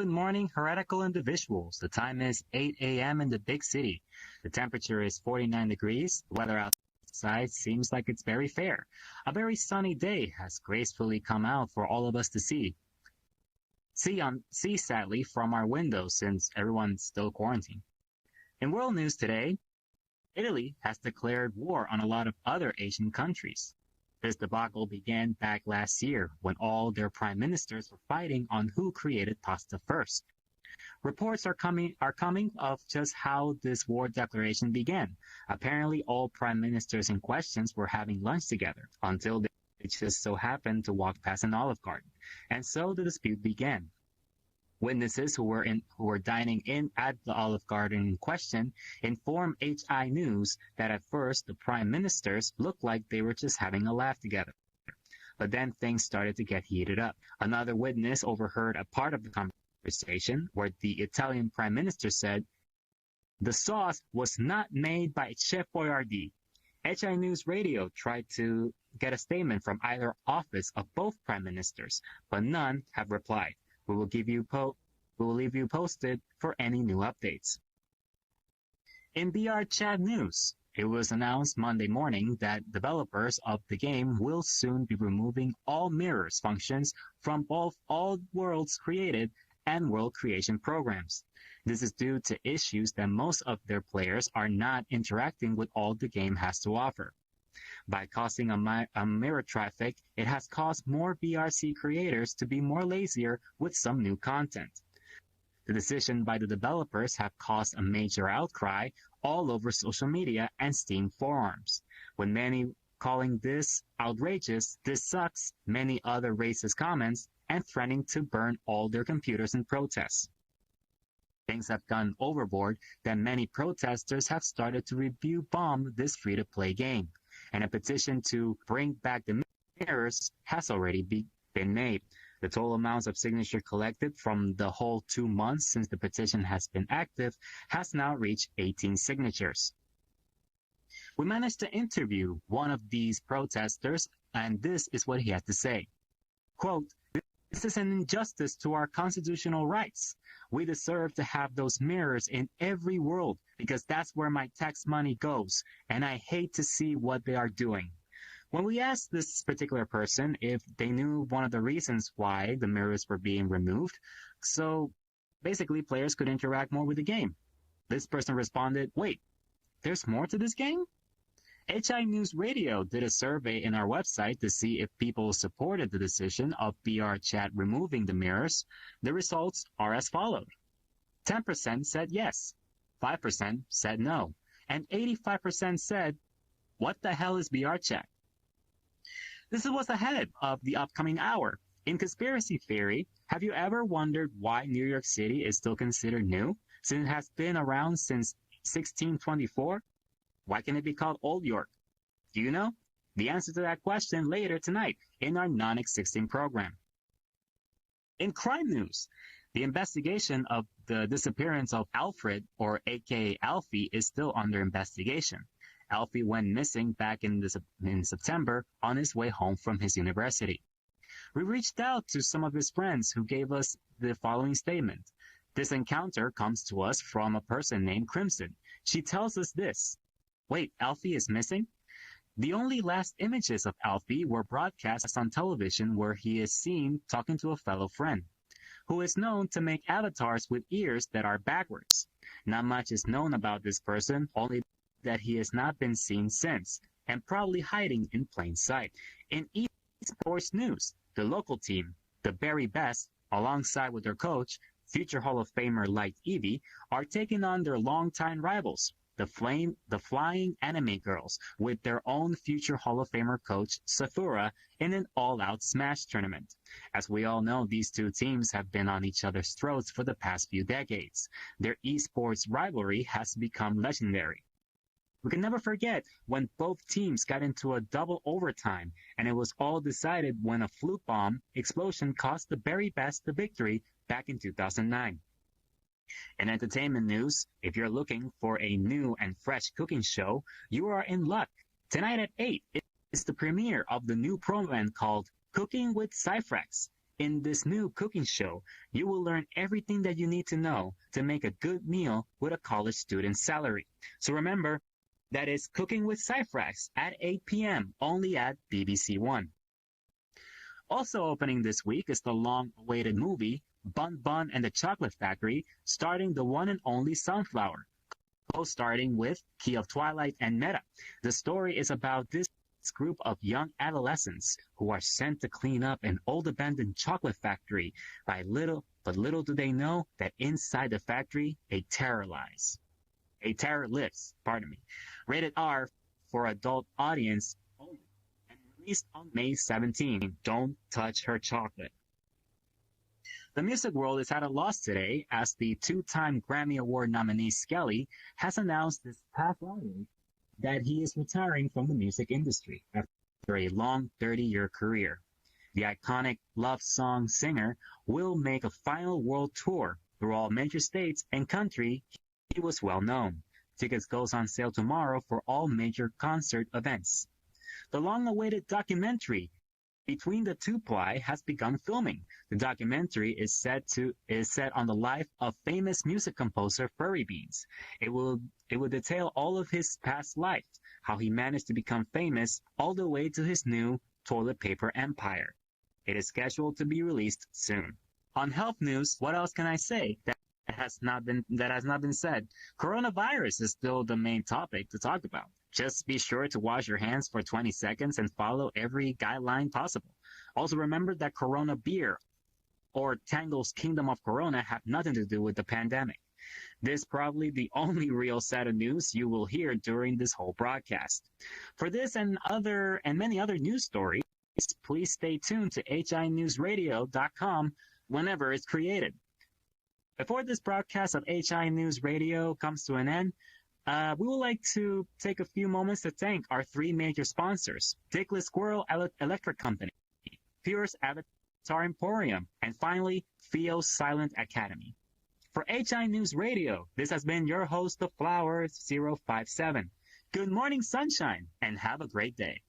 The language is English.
Good morning, heretical individuals. The time is 8 a.m. in the big city. The temperature is 49 degrees. The weather outside seems like it's very fair. A very sunny day has gracefully come out for all of us to see sadly from our windows since everyone's still quarantined. In world news today, Italy has declared war on a lot of other Asian countries. This debacle began back last year when all their prime ministers were fighting on who created pasta first. Reports are coming of just how this war declaration began. Apparently, all prime ministers in questions were having lunch together until they just so happened to walk past an Olive Garden, and so the dispute began. Witnesses who were dining in at the Olive Garden in question informed HI News that at first the prime ministers looked like they were just having a laugh together. But then things started to get heated up. Another witness overheard a part of the conversation where the Italian prime minister said, "The sauce was not made by Chef Boyardee." HI News Radio tried to get a statement from either office of both prime ministers, but none have replied. We will leave you posted for any new updates. In BR Chat news, it was announced Monday morning that developers of the game will soon be removing all mirrors functions from both All Worlds Created and World Creation programs. This is due to issues that most of their players are not interacting with all the game has to offer. By causing a mirror traffic, it has caused more BRC creators to be more lazier with some new content. The decision by the developers have caused a major outcry all over social media and Steam forums, with many calling this outrageous, this sucks, many other racist comments, and threatening to burn all their computers in protest. Things have gone overboard that many protesters have started to review bomb this free-to-play game, and a petition to bring back the mirrors has already been made. The total amounts of signatures collected from the whole 2 months since the petition has been active has now reached 18 signatures. We managed to interview one of these protesters, and this is what he had to say. Quote, "This is an injustice to our constitutional rights. We deserve to have those mirrors in every world because that's where my tax money goes, and I hate to see what they are doing." When we asked this particular person if they knew one of the reasons why the mirrors were being removed, so basically players could interact more with the game, this person responded, "Wait, there's more to this game?" HI News Radio did a survey in our website to see if people supported the decision of BR Chat removing the mirrors. The results are as followed. 10% said yes, 5% said no, and 85% said, "What the hell is BR Chat?" This is what's ahead of the upcoming hour. In conspiracy theory, have you ever wondered why New York City is still considered new, since it has been around since 1624? Why can it be called Old York? Do you know? The answer to that question later tonight in our non-existing program. In crime news, the investigation of the disappearance of Alfred, or aka Alfie, is still under investigation. Alfie went missing back in September on his way home from his university. We reached out to some of his friends who gave us the following statement. This encounter comes to us from a person named Crimson. She tells us this. Wait, Alfie is missing? The only last images of Alfie were broadcast on television where he is seen talking to a fellow friend, who is known to make avatars with ears that are backwards. Not much is known about this person, only that he has not been seen since, and probably hiding in plain sight. In esports news, the local team, the very best, alongside with their coach, future Hall of Famer Light Evie, are taking on their longtime rivals, the Flying Anime Girls, with their own future Hall of Famer coach, Sathura, in an all-out Smash tournament. As we all know, these two teams have been on each other's throats for the past few decades. Their esports rivalry has become legendary. We can never forget when both teams got into a double overtime, and it was all decided when a fluke bomb explosion cost the very best the victory back in 2009. In entertainment news, if you're looking for a new and fresh cooking show, you are in luck. Tonight at 8 is the premiere of the new program called Cooking with Cyfrex. In this new cooking show, you will learn everything that you need to know to make a good meal with a college student's salary. So remember, that is Cooking with Cyfrax at 8 p.m. only at BBC One. Also opening this week is the long-awaited movie Bun Bun and the Chocolate Factory, starring the one and only Sunflower, co-starring with Key of Twilight and Meta. The story is about this group of young adolescents who are sent to clean up an old abandoned chocolate factory. But little do they know that inside the factory, a terror lives. Pardon me. Rated R for adult audience only. And released on May 17. Don't touch her chocolate. The music world is at a loss today as the two-time Grammy Award nominee Skelly has announced this past Friday that he is retiring from the music industry after a long 30-year career. The iconic love song singer will make a final world tour through all major states and country he was well known. Tickets goes on sale tomorrow for all major concert events. The long-awaited documentary Between the Two Ply has begun filming. The documentary is set on the life of famous music composer Furry Beans. It will detail all of his past life, how he managed to become famous, all the way to his new toilet paper empire. It is scheduled to be released soon. On health news, what else can I say that has not been said? Coronavirus is still the main topic to talk about. Just be sure to wash your hands for 20 seconds and follow every guideline possible. Also remember that Corona beer or Tango's Kingdom of Corona have nothing to do with the pandemic. This is probably the only real set of news you will hear during this whole broadcast. For this and many other news stories, please stay tuned to hinewsradio.com whenever it's created. Before this broadcast of HI News Radio comes to an end, we would like to take a few moments to thank our three major sponsors: Dickless Squirrel Electric Company, Pierce Avatar Emporium, and finally, Theo Silent Academy. For HI News Radio, this has been your host, The Flower 057. Good morning, sunshine, and have a great day.